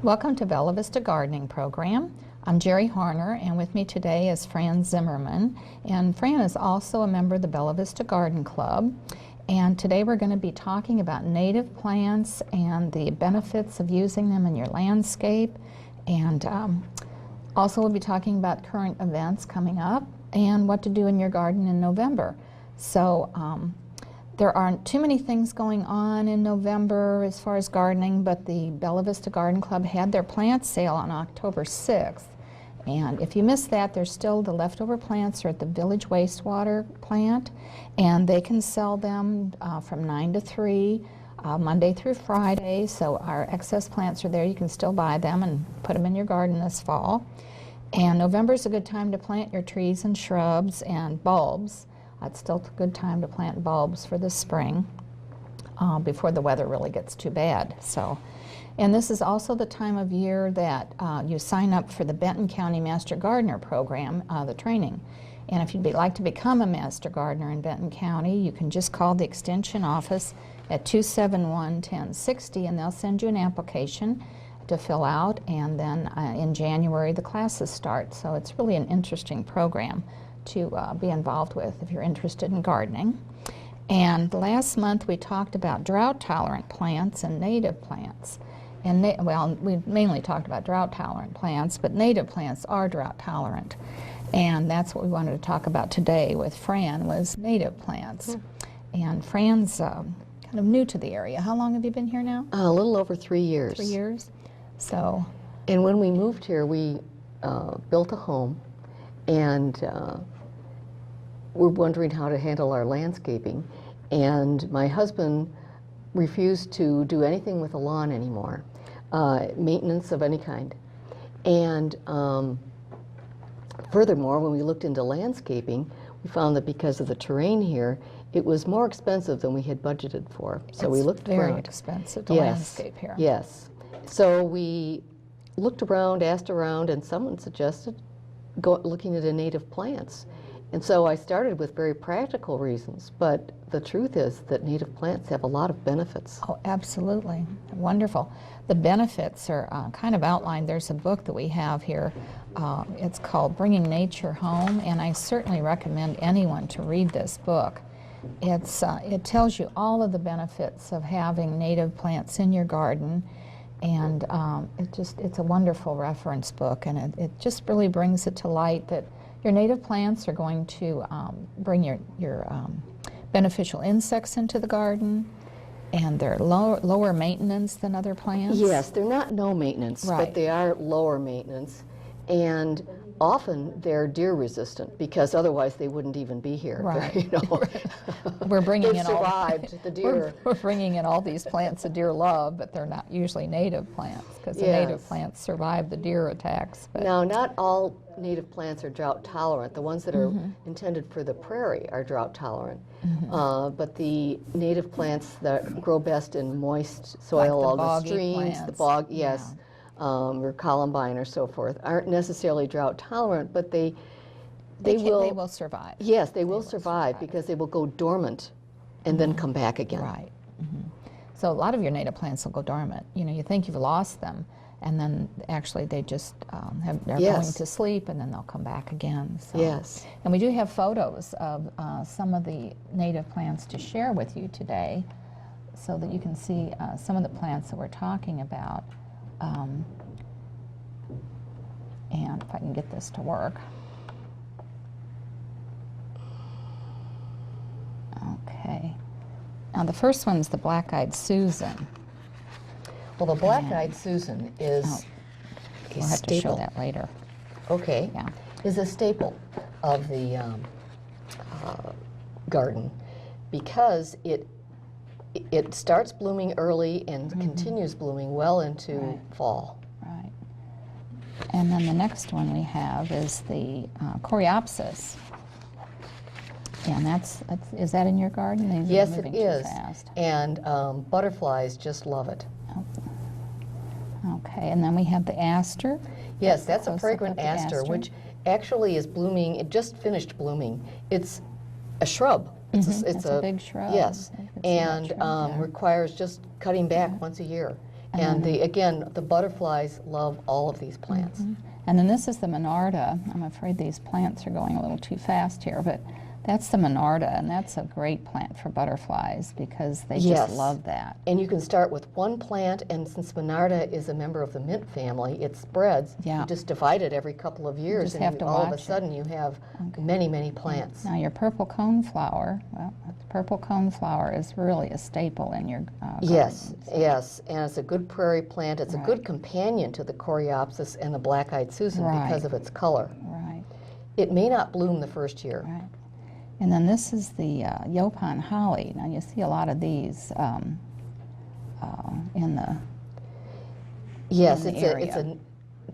Welcome to Bella Vista Gardening Program. I'm Geri Hoerner, and with me today is Fran Zimmerman. And Fran is also a member of the Bella Vista Garden Club. And today we're going to be talking about native plants and the benefits of using them in your landscape. And also we'll be talking about current events coming up and what to do in your garden in November. So there aren't too many things going on in November as far as gardening, but the Bella Vista Garden Club had their plant sale on October 6th. And if you missed that, there's still the leftover plants are at the Village Wastewater plant, and they can sell them from 9 to 3, Monday through Friday. So our excess plants are there. You can still buy them and put them in your garden this fall. And November is a good time to plant your trees and shrubs and bulbs. It's still a good time to plant bulbs for the spring before the weather really gets too bad. And this is also the time of year that you sign up for the Benton County Master Gardener Program, the training. And if you'd like to become a Master Gardener in Benton County, you can just call the Extension office at 271-1060, and they'll send you an application to fill out, and then in January the classes start. So it's really an interesting program to be involved with if you're interested in gardening. And last month we talked about drought-tolerant plants and native plants. And well, we mainly talked about drought-tolerant plants, but native plants are drought-tolerant. And that's what we wanted to talk about today with Fran, was native plants. And Fran's kind of new to the area. How long have you been here now? A little over 3 years. 3 years. So. And when we moved here, we built a home, and we're wondering how to handle our landscaping. And my husband refused to do anything with the lawn anymore, maintenance of any kind. And furthermore, when we looked into landscaping, we found that because of the terrain here, it was more expensive than we had budgeted for. So we looked around. It's very expensive to landscape here. Yes. So we looked around, asked around, and someone suggested looking at native plants. And so I started with very practical reasons, but the truth is that native plants have a lot of benefits. Oh, absolutely. Wonderful. The benefits are kind of outlined. There's a book that we have here. It's called Bringing Nature Home, and I certainly recommend anyone to read this book. It tells you all of the benefits of having native plants in your garden, and it's a wonderful reference book, and it just really brings it to light that your native plants are going to bring your beneficial insects into the garden, and they're lower maintenance than other plants. Yes, they're not no maintenance, right, but they are lower maintenance, and often they're deer resistant because otherwise they wouldn't even be here. Right. You know. We're bringing They've in survived the deer. We're bringing in all these plants that deer love, but they're not usually native plants because the native plants survive the deer attacks. But now, not all native plants are drought tolerant. The ones that are intended for the prairie are drought tolerant. But the native plants that grow best in moist soil, like all the streams, plants. the bog, yes, or columbine or so forth, aren't necessarily drought tolerant, but they will survive. Yes, they will survive because they will go dormant and then come back again. Right. So a lot of your native plants will go dormant. You know, you think you've lost them, and then actually they just they're going to sleep, and then they'll come back again. So. Yes. And we do have photos of some of the native plants to share with you today, so that you can see some of the plants that we're talking about. And if I can get this to work. Okay. Now the first one's the black-eyed Susan. Well, the black-eyed Susan is we'll have to show that later. Okay. Yeah. Is a staple of the garden because it starts blooming early and continues blooming well into fall. Right. And then the next one we have is the Coreopsis. And is that in your garden? These Yes, are moving it is. Too fast. And butterflies just love it. Okay, and then we have the aster. Yes, that's a fragrant aster, which actually is blooming. It just finished blooming. It's a shrub. It's a big shrub. Yes, and requires just cutting back once a year. And again, the butterflies love all of these plants. And then this is the Monarda. I'm afraid these plants are going a little too fast here, but that's the Monarda, and that's a great plant for butterflies because they just love that. And you can start with one plant, and since Monarda is a member of the mint family, it spreads. Yeah. You just divide it every couple of years, just and have to all of a watch sudden you have many, many plants. Now your purple coneflower, well, purple coneflower is really a staple in your Yes, gardens. yes, and it's a good prairie plant. It's a good companion to the coreopsis and the black-eyed Susan because of its color. Right. It may not bloom the first year. Right. And then this is the Yopon holly. Now you see a lot of these in the Yes, in the it's a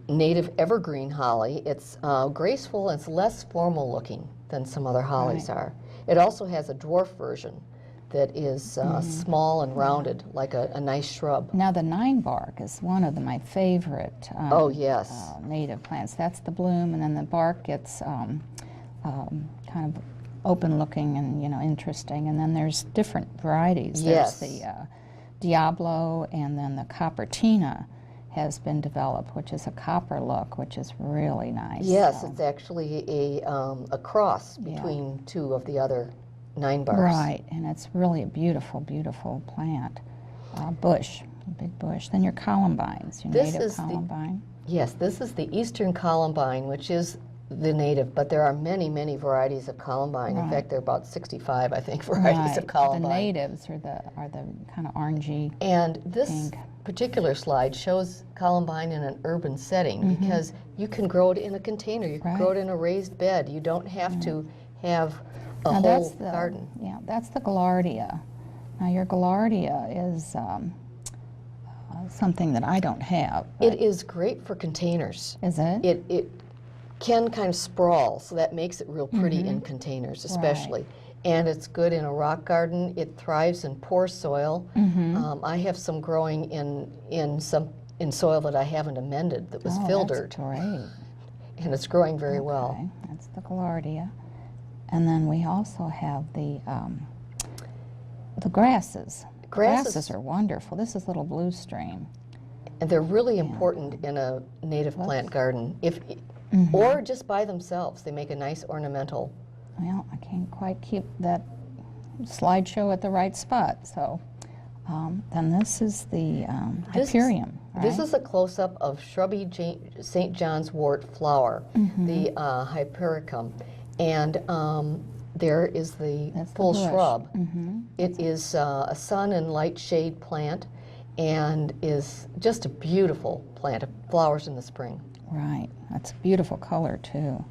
native evergreen holly. It's graceful and it's less formal looking than some other hollies are. It also has a dwarf version that is small and rounded, like a nice shrub. Now the nine bark is one of my favorite native plants. That's the bloom, and then the bark gets kind of open looking and interesting, and then there's different varieties. There's the Diablo, and then the Coppertina has been developed, which is a copper look, which is really nice. Yes, it's actually a cross between two of the other nine barks. Right, and it's really a beautiful, beautiful plant. Bush, a big bush. Then your columbines, your native columbine. Yes, this is the eastern columbine, which is the native, but there are many, many varieties of columbine. In fact, there are about 65, I think, varieties of columbine. The natives are the kind of orangey. And this particular slide shows columbine in an urban setting because you can grow it in a container. You can grow it in a raised bed. You don't have to have a whole garden. Yeah, that's the Gaillardia. Now your Gaillardia is something that I don't have. It is great for containers. Is it? It can kind of sprawl, so that makes it real pretty in containers especially. And it's good in a rock garden. It thrives in poor soil. I have some growing in soil that I haven't amended that was filtered. That's great. And it's growing very well. That's the Gaillardia. And then we also have the grasses. Grasses are wonderful. This is little blue stream. And they're really important in a native plant garden. Or just by themselves. They make a nice ornamental. Well, I can't quite keep that slideshow at the right spot. So then this is the Hyperium. This is a close-up of shrubby St. John's wort flower, the Hypericum. And there is the full shrub. It is a sun and light shade plant and is just a beautiful plant. It flowers in the spring. Right, that's a beautiful color too.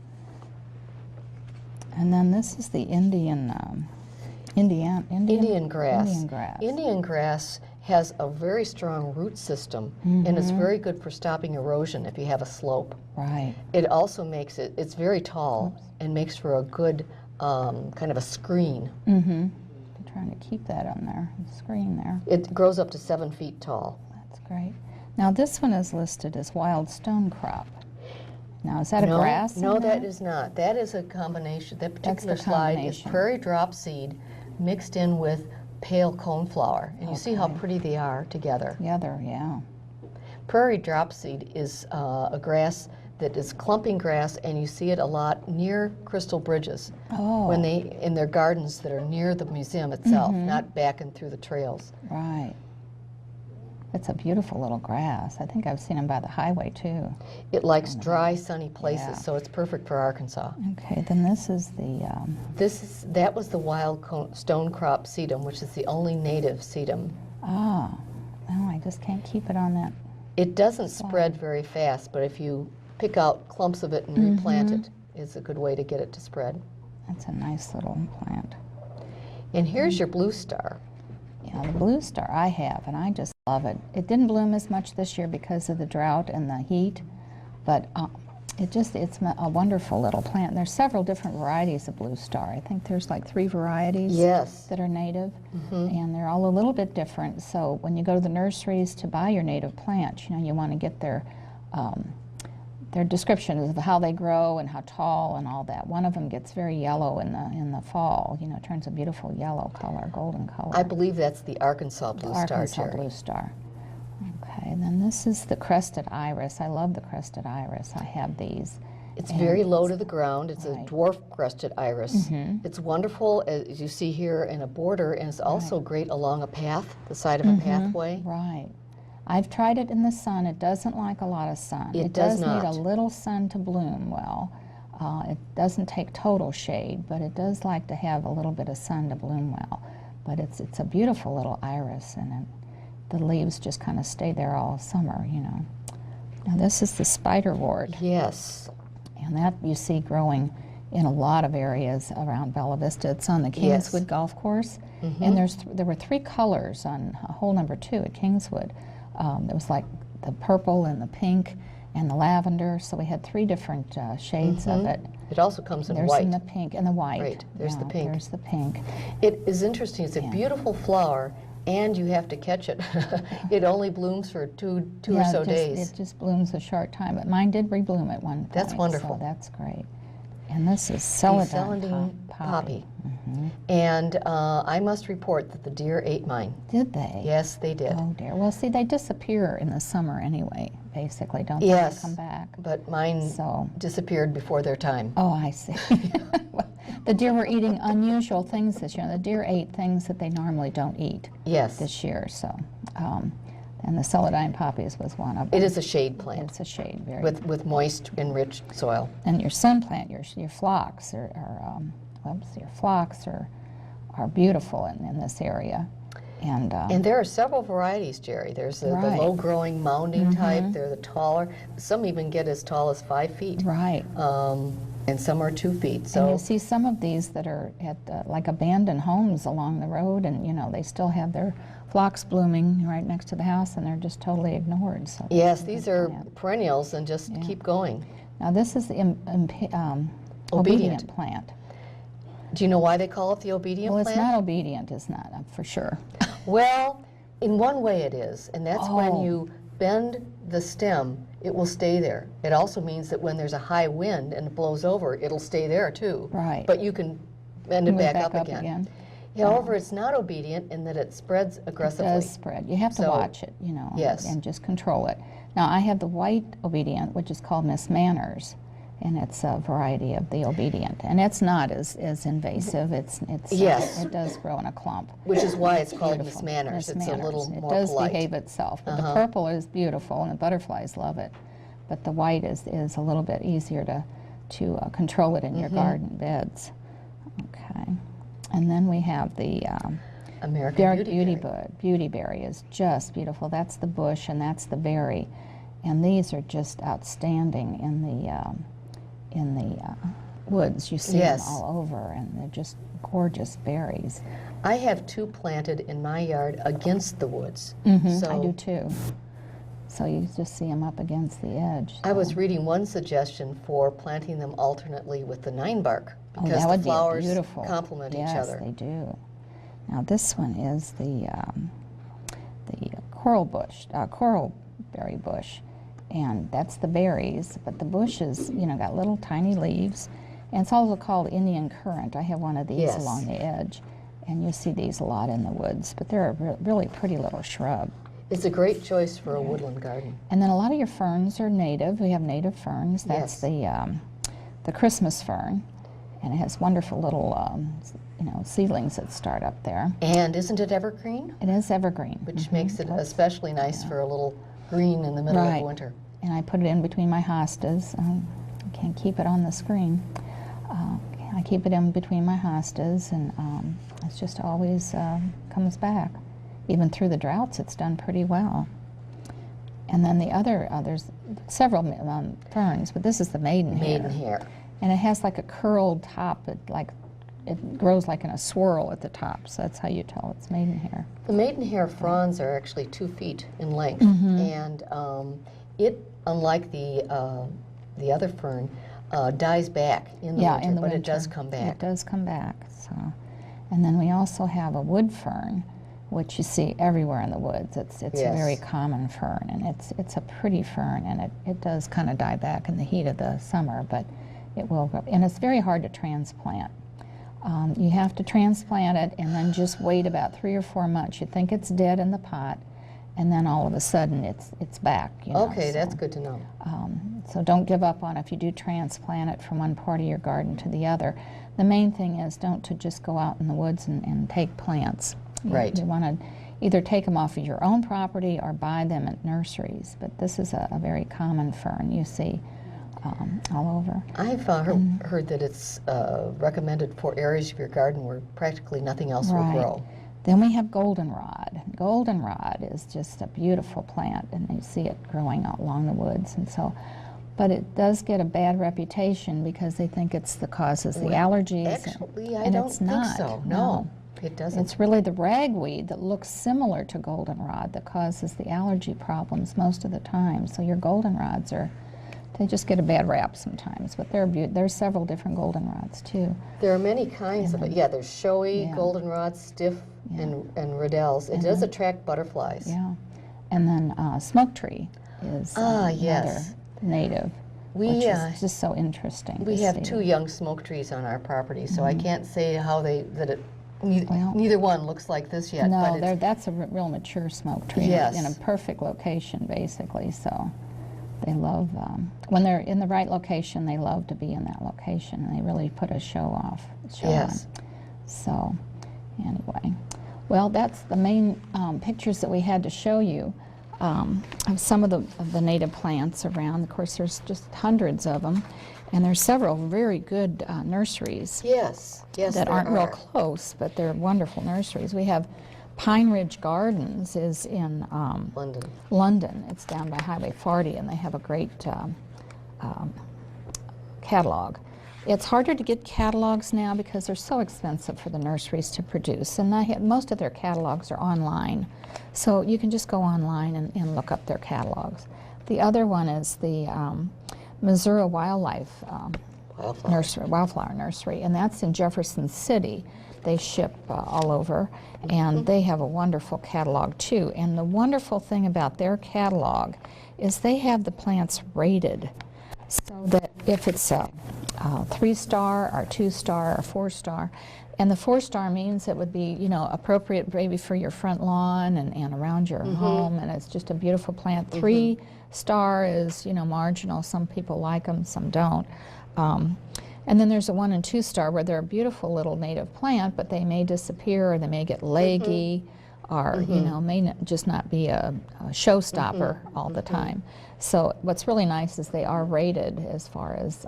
And then this is the Indian grass. Indian grass has a very strong root system, and it's very good for stopping erosion if you have a slope. Right. It also makes it's very tall and makes for a good kind of a screen. I'm trying to keep that on there, the screen there. It grows up to 7 feet tall. That's great. Now this one is listed as wild stonecrop. Now is that a grass? No, that is not. That is a combination. That particular slide is prairie drop seed mixed in with pale coneflower. And you see how pretty they are together. Together, yeah. Prairie drop seed is a grass that is clumping grass, and you see it a lot near Crystal Bridges when they in their gardens that are near the museum itself, not back and through the trails. Right. It's a beautiful little grass. I think I've seen them by the highway too. It likes dry, sunny places, so it's perfect for Arkansas. Okay, then this is the... That was the wild stonecrop sedum, which is the only native sedum. Oh, no, I just can't keep it on that. It doesn't spread very fast, but if you pick out clumps of it and replant it, is a good way to get it to spread. That's a nice little plant. And here's your blue star. Yeah, the blue star I have, and I just love it. It didn't bloom as much this year because of the drought and the heat, but it's a wonderful little plant. There's several different varieties of blue star. I think there's like 3 varieties that are native, and they're all a little bit different. So when you go to the nurseries to buy your native plants, you want to get their descriptions of how they grow and how tall and all that. One of them gets very yellow in the fall. Turns a beautiful yellow color, golden color. I believe that's the Arkansas blue star. Arkansas blue star. Okay. Okay, and then this is the crested iris. I love the crested iris. I have these. It's And very low to the ground. It's right. a dwarf crested iris. It's wonderful, as you see here, in a border, and it's also great along a path, the side of a pathway. Right. I've tried it in the sun. It doesn't like a lot of sun. It does need a not. little sun to bloom well. It doesn't take total shade, but it does like to have a little bit of sun to bloom well. But it's a beautiful little iris, and the leaves just kind of stay there all summer, you know. Now this is the spiderwort. Yes. And that you see growing in a lot of areas around Bella Vista. It's on the Kingswood Golf Course. And there were 3 colors on hole number 2 at Kingswood. There was like the purple and the pink and the lavender. So we had 3 different shades of it. It also comes in There's white. in the pink and the white. Right, there's the pink. There's the pink. It is interesting. It's a beautiful flower, and you have to catch it. It only blooms for two or so days. It just blooms a short time, but mine did rebloom at one point. That's wonderful. So that's great. And this is The celandine poppy. And I must report that the deer ate mine. Did they? Yes, they did. Oh dear. Well, see, they disappear in the summer anyway, basically, don't they? Yes. They come back. But mine So. disappeared before their time. Oh, I see. The deer were eating unusual things this year. The deer ate things that they normally don't eat Yes. this year. So, and the celandine poppies was one of them. It is a shade plant It's a shade, very. with moist, enriched soil. And your sun plant, your phlox, your phlox are beautiful in this area. And there are several varieties, Jerry. There's the Right. low-growing mounding type. They're the taller. Some even get as tall as 5 feet. Right. And some are 2 feet. And So you see some of these that are at like abandoned homes along the road, and you know they still have their phlox blooming right next to the house, and they're just totally ignored. So yes, these are perennials and just keep going. Now this is the obedient plant. Do you know why they call it the obedient Well, plant? it's not obedient, it's not, for sure. Well, in one way it is, and that's when Oh. you bend the stem, it will stay there. It also means that when there's a high wind and it blows over, it'll stay there too. Right. But you can bend it Move back, back up up again. again. However, it's not obedient in that it spreads aggressively. It does spread. You have to So, watch it, you know, yes. and just control it. Now I have the white obedient, which is called Miss Manners, and it's a variety of the obedient, and it's not as invasive. Yes. It does grow in a clump. Which is why it's called Miss Beautiful. Manners. Miss It's a little Manners. more It does polite. behave itself, but the purple is beautiful, and the butterflies love it. But the white is a little bit easier to control it in your garden beds. Okay, and then we have the American beautyberry is just beautiful. That's the bush and that's the berry, and these are just outstanding in the woods. You see them Yes. all over, and they're just gorgeous berries. I have 2 planted in my yard against the woods. So I do too. So you just see them up against the edge. I was reading one suggestion for planting them alternately with the 9-bark because that the would be flowers beautiful. complement yes, each other. Yes, they do. Now this one is the coralberry bush, and that's the berries. But the bush is, got little tiny leaves, and it's also called Indian currant. I have one of these Yes. along the edge, and you see these a lot in the woods. But they're a really pretty little shrub. It's a great choice for a woodland garden. And then a lot of your ferns are native. We have native ferns. That's the Christmas fern, and it has wonderful little seedlings that start up there. And isn't it evergreen? It is evergreen, Which makes it especially nice for a little green in the middle of winter. And I put it in between my hostas. I can't keep it on the screen. I keep it in between my hostas, and it's just always comes back. Even through the droughts, it's done pretty well. And then the other, there's several ferns, but this is the maidenhair. Maidenhair. And it has like a curled top, it grows like in a swirl at the top, so that's how you tell it's maidenhair. The maidenhair fronds are actually 2 feet in length, and it, unlike the other fern, dies back in the winter, but it does come back. It does come back. So, and then we also have a wood fern, which you see everywhere in the woods. It's Yes. a very common fern, and it's a pretty fern, and it does kind of die back in the heat of the summer, but it will grow. And it's very hard to transplant. You have to transplant it and then just wait about 3 or 4 months. You think it's dead in the pot, and then all of a sudden it's back. Okay, so, that's good to know. So don't give up on it if you do transplant it from one part of your garden to the other. The main thing is don't to just go out in the woods and take plants. Right. You want to either take them off of your own property or buy them at nurseries. But this is a very common fern you see all over. I've heard that it's recommended for areas of your garden where practically nothing else will grow. Then we have goldenrod. Goldenrod is just a beautiful plant, and you see it growing out along the woods. And so, but it does get a bad reputation because they think it's the causes the allergies. Actually, I and don't it's think not. so. No, it doesn't. It's really the ragweed that looks similar to goldenrod that causes the allergy problems most of the time. So your goldenrods they just get a bad rap sometimes, but there's several different goldenrods too. There are many kinds of it. Yeah, there's showy, goldenrod, stiff, and riddles. It does attract butterflies. Yeah, and then smoke tree is another native, which is just so interesting. We have two young smoke trees on our property, so I can't say how neither one looks like this yet. No, but that's a real mature smoke tree in a perfect location, basically. So they love, when they're in the right location, they love to be in that location, and they really put a show on. So anyway, well, that's the main pictures that we had to show you of some of the native plants around. Of course, there's just hundreds of them, and there's several very good nurseries. Yes, that aren't real close, but they're wonderful nurseries. We have Pine Ridge Gardens is in London. It's down by Highway 40, and they have a great catalog. It's harder to get catalogs now because they're so expensive for the nurseries to produce, and most of their catalogs are online. So you can just go online and look up their catalogs. The other one is the Missouri Wildflower Nursery, and that's in Jefferson City. They ship all over, and they have a wonderful catalog too. And the wonderful thing about their catalog is they have the plants rated, so that if it's a 3-star or 2-star or 4-star, and the 4-star means it would be, appropriate maybe for your front lawn and around your home, and it's just a beautiful plant. 3-star is, marginal. Some people like them, some don't. And then there's a 1- and 2-star where they're a beautiful little native plant, but they may disappear, or they may get leggy, or may just not be a showstopper all the time. So what's really nice is they are rated as far as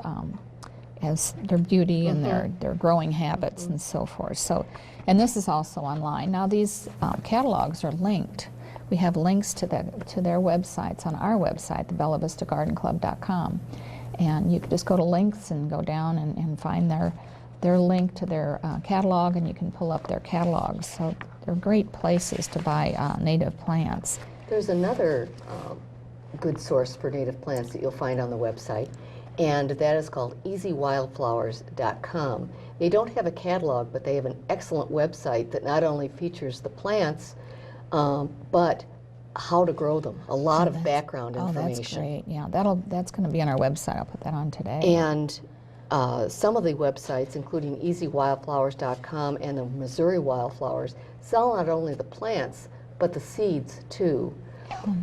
their beauty and their growing habits and so forth. So, and this is also online. Now these catalogs are linked. We have links to their websites on our website, thebellavistagardenclub.com. And you can just go to links and go down and find their link to their catalog, and you can pull up their catalogs. So they're great places to buy native plants. There's another good source for native plants that you'll find on the website, and that is called easywildflowers.com. They don't have a catalog, but they have an excellent website that not only features the plants, but how to grow them, a lot of background information. Oh, that's great. Yeah, that's going to be on our website. I'll put that on today. And some of the websites, including easywildflowers.com and the Missouri Wildflowers, sell not only the plants, but the seeds too.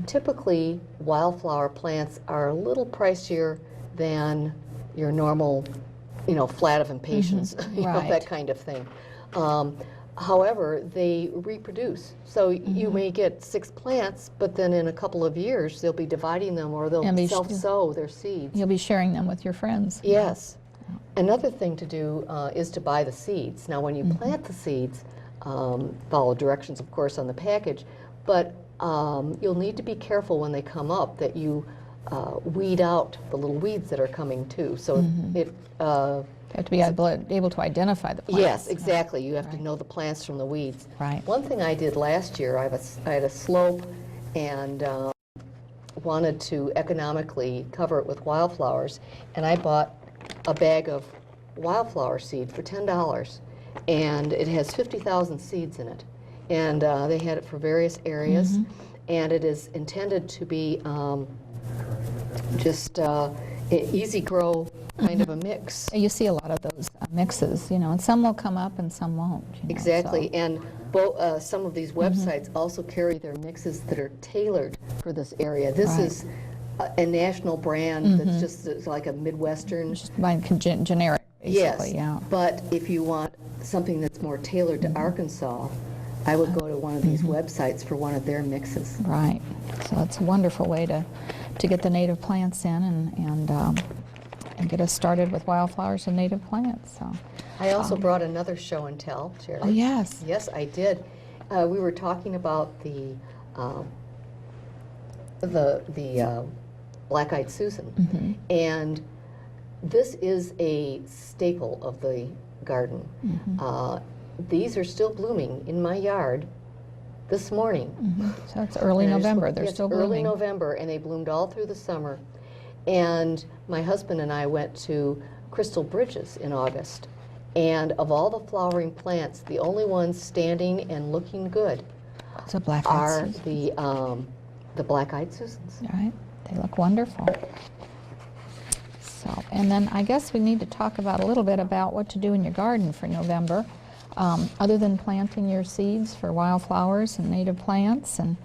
Typically, wildflower plants are a little pricier than your normal, flat of impatiens, that kind of thing. However, they reproduce. So you may get 6 plants, but then in a couple of years, they'll be dividing them, or they'll self-sow their seeds. You'll be sharing them with your friends. Yes. Another thing to do is to buy the seeds. Now, when you plant the seeds, follow directions, of course, on the package, but you'll need to be careful when they come up that you weed out the little weeds that are coming too. So you have to be able to identify the plants. Yes, exactly. You have to know the plants from the weeds. Right. One thing I did last year, I had a slope and wanted to economically cover it with wildflowers, and I bought a bag of wildflower seed for $10, and it has 50,000 seeds in it. And they had it for various areas, and it is intended to be just easy grow kind of a mix. You see a lot of those mixes, and some will come up and some won't. Exactly, so. and some of these websites also carry their mixes that are tailored for this area. This Right. is a national brand that's just like a Midwestern. Just mine generic, basically, Yes, yeah. but if you want something that's more tailored to Arkansas, I would go to one of these websites for one of their mixes. Right. So it's a wonderful way to get the native plants in and get us started with wildflowers and native plants. So. I also brought another show and tell, Jerry. Oh, yes. Yes, I did. We were talking about the Black-Eyed Susan, and this is a staple of the garden. These are still blooming in my yard this morning. So it's early And I just November. looked- They're yes, still early blooming. November, and they bloomed all through the summer. And my husband and I went to Crystal Bridges in August. And of all the flowering plants, the only ones standing and looking good It's a black are Susan. the Black-Eyed Susans. All right. They look wonderful. So, and then I guess we need to talk about a little bit about what to do in your garden for November, other than planting your seeds for wildflowers and native plants and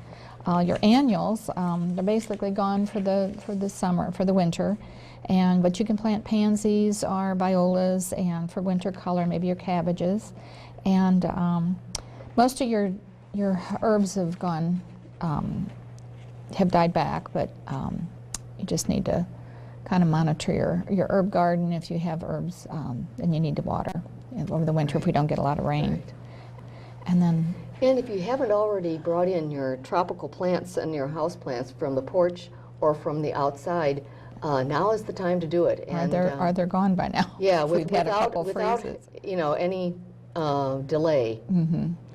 your annuals. They're basically gone for the summer, for the winter, but you can plant pansies or violas, and for winter color, maybe your cabbages, and most of your herbs have gone. Have died back, but you just need to kind of monitor your herb garden. If you have herbs, then you need to water over the winter if we don't get a lot of rain. Right. And then, And if you haven't already brought in your tropical plants and your house plants from the porch or from the outside, now is the time to do it. And, are they gone by now? yeah, If we've had a couple without freezes. any delay.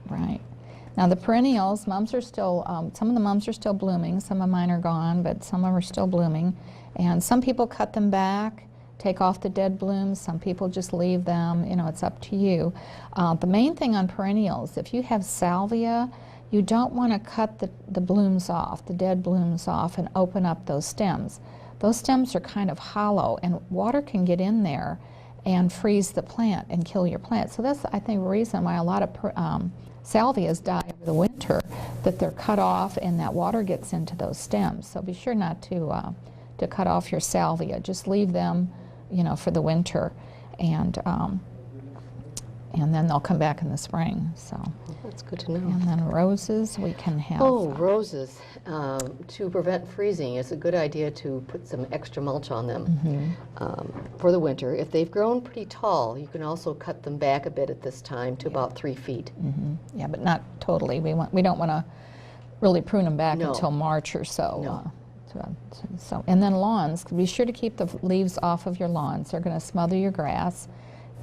Right. Now the perennials, mums are still, some of the mums are still blooming, some of mine are gone, but some of them are still blooming. And some people cut them back, take off the dead blooms, some people just leave them, it's up to you. The main thing on perennials, if you have salvia, you don't want to cut the blooms off, the dead blooms off, and open up those stems. Those stems are kind of hollow, and water can get in there and freeze the plant and kill your plant. So that's, I think, the reason why a lot of salvias die over the winter, that they're cut off and that water gets into those stems. So be sure not to cut off your salvia. Just leave them, for the winter, and then they'll come back in the spring. So That's good to know. and then roses, we can have. Oh, roses. To prevent freezing, it's a good idea to put some extra mulch on them for the winter. If they've grown pretty tall, you can also cut them back a bit at this time to about 3 feet. Yeah, but not totally. We don't want to really prune them back No. until March or so. No. So and then lawns, be sure to keep the leaves off of your lawns. They're going to smother your grass,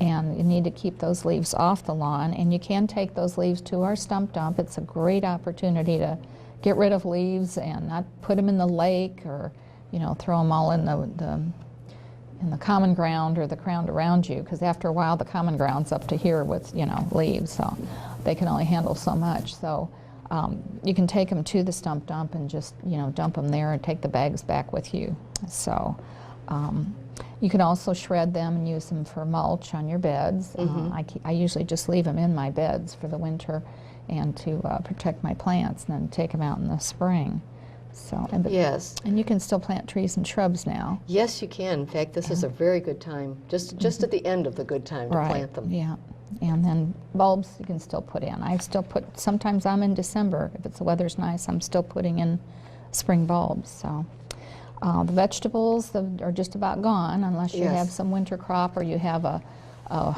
and you need to keep those leaves off the lawn. And you can take those leaves to our stump dump. It's a great opportunity to get rid of leaves and not put them in the lake, or throw them all in the common ground or the ground around you, because after a while the common ground's up to here with leaves, so they can only handle so much. So you can take them to the stump dump and just dump them there and take the bags back with you. So you can also shred them and use them for mulch on your beds. I usually just leave them in my beds for the winter and to protect my plants, and then take them out in the spring. So Yes. and you can still plant trees and shrubs now. Yes, you can. In fact, this is a very good time, just at the end of the good time to plant them. Yeah, and then bulbs you can still put in. I still put, sometimes I'm in December, if the weather's nice, I'm still putting in spring bulbs. So the vegetables are just about gone, unless you Yes. have some winter crop, or you have a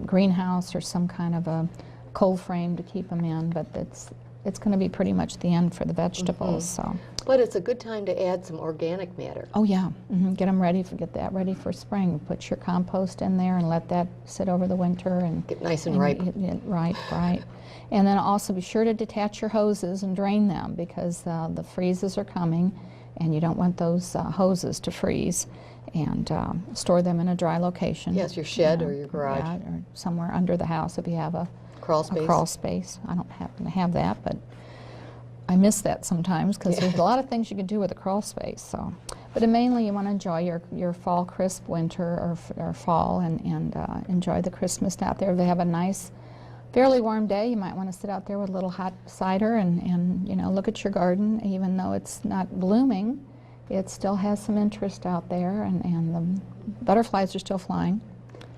greenhouse or some kind of a cold frame to keep them in, but it's going to be pretty much the end for the vegetables. So. But it's a good time to add some organic matter. Oh yeah, get them ready get that ready for spring. Put your compost in there and let that sit over the winter and Get nice and ripe. Right. And then also be sure to detach your hoses and drain them, because the freezes are coming, and you don't want those hoses to freeze. And store them in a dry location. Yes, your shed or your garage. Yeah, or somewhere under the house if you have a Crawl space. crawl space. I don't happen to have that, but I miss that sometimes, because there's a lot of things you can do with a crawl space. So, but mainly you want to enjoy your fall crisp winter or fall, and enjoy the crispness out there. They have a nice fairly warm day, you might want to sit out there with a little hot cider and you know, look at your garden. Even though it's not blooming, it still has some interest out there, and the butterflies are still flying.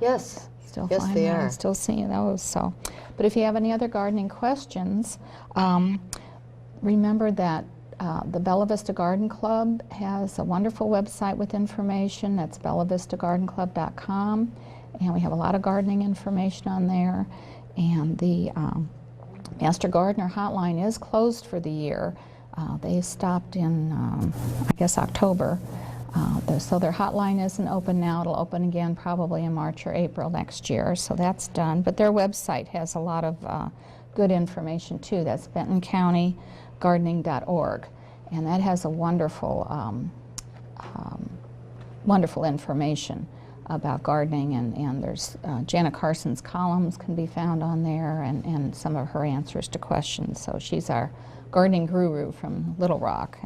Yes. Still Yes, flying they around, are. still seeing those. So, but if you have any other gardening questions, remember that the Bella Vista Garden Club has a wonderful website with information. That's bellavistagardenclub.com, and we have a lot of gardening information on there. And the Master Gardener hotline is closed for the year. They stopped in, I guess, October. So their hotline isn't open now. It'll open again probably in March or April next year. So that's done. But their website has a lot of good information too. That's bentoncountygardening.org, and that has a wonderful, wonderful information about gardening, and there's Janet Carson's columns can be found on there, and some of her answers to questions. So she's our gardening guru from Little Rock.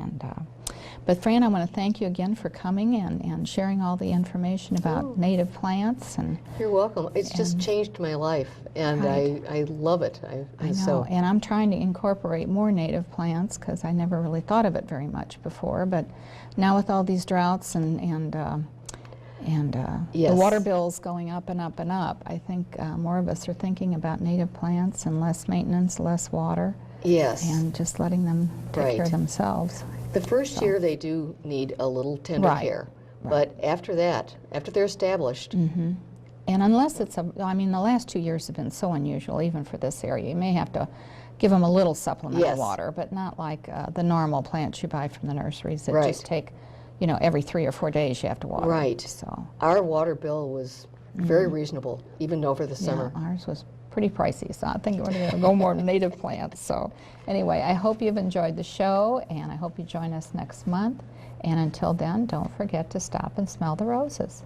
But Fran, I want to thank you again for coming and sharing all the information about native plants. And you're welcome. It's just changed my life, and Right. I love it. I know, and I'm trying to incorporate more native plants because I never really thought of it very much before. But now with all these droughts and Yes. the water bills going up and up and up, I think more of us are thinking about native plants and less maintenance, less water, Yes. and just letting them take care Right. of themselves. The first year they do need a little tender Right. care, but after that, after they're established, And unless it's I mean, the last 2 years have been so unusual, even for this area. You may have to give them a little supplement Yes. of water, but not like the normal plants you buy from the nurseries that Right. just take, you know, every 3 or 4 days you have to water. Right. So, our water bill was very reasonable, even over the summer. yeah, ours was pretty pricey, so I think we're going to go more native plants. So, anyway, I hope you've enjoyed the show, and I hope you join us next month. And until then, don't forget to stop and smell the roses.